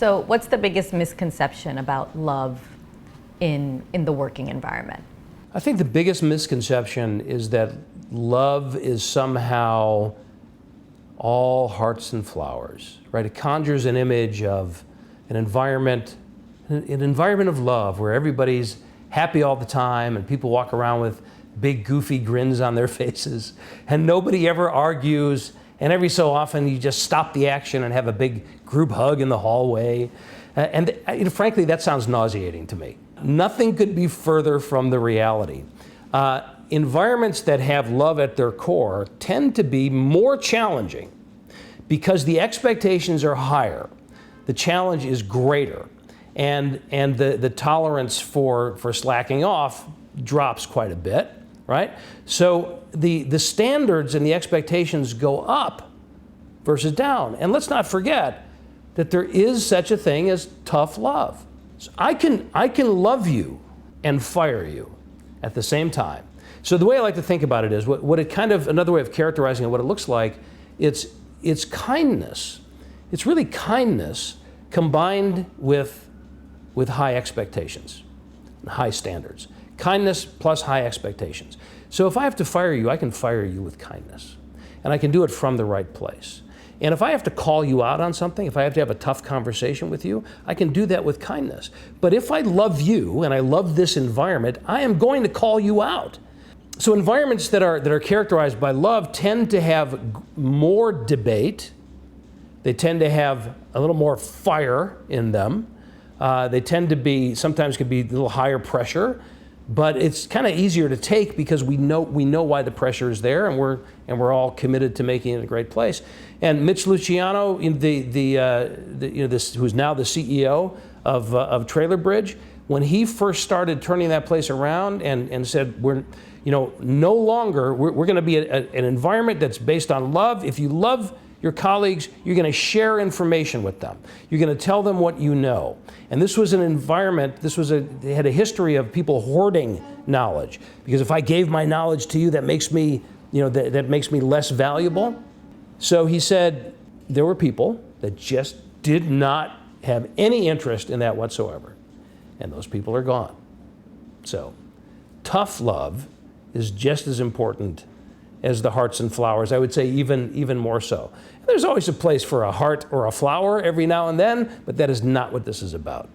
So what's the biggest misconception about love in the working environment? I think the biggest misconception is that love is somehow all hearts and flowers, right? It conjures an image of an environment of love where everybody's happy all the time and people walk around with big goofy grins on their faces and nobody ever argues, and every so often you just stop the action and have a big group hug in the hallway. Frankly, that sounds nauseating to me. Nothing could be further from the reality. Environments that have love at their core tend to be more challenging because the expectations are higher, the challenge is greater, and the tolerance for slacking off drops quite a bit, right? So the standards and the expectations go up versus down. And let's not forget that there is such a thing as tough love. So I can love you and fire you at the same time. So the way I like to think about it is, what it kind of, another way of characterizing it, what it looks like, it's kindness. It's really kindness combined with high expectations, high standards. Kindness plus high expectations. So if I have to fire you, I can fire you with kindness. And I can do it from the right place. And if I have to call you out on something, if I have to have a tough conversation with you, I can do that with kindness. But if I love you and I love this environment, I am going to call you out. So environments that are characterized by love tend to have more debate. They tend to have a little more fire in them. They tend to be, sometimes could be a little higher pressure, but it's kind of easier to take because we know why the pressure is there, and we're all committed to making it a great place. And Mitch Luciano, who's now the CEO of Trailer Bridge, when he first started turning that place around and said, we're going to be an environment that's based on love. If you love your colleagues, you're going to share information with them. You're going to tell them what you know. And this was an environment, they had a history of people hoarding knowledge. Because if I gave my knowledge to you, that makes me, that makes me less valuable. So he said there were people that just did not have any interest in that whatsoever. And those people are gone. So tough love is just as important as the hearts and flowers. I would say even more so. There's always a place for a heart or a flower every now and then, but that is not what this is about.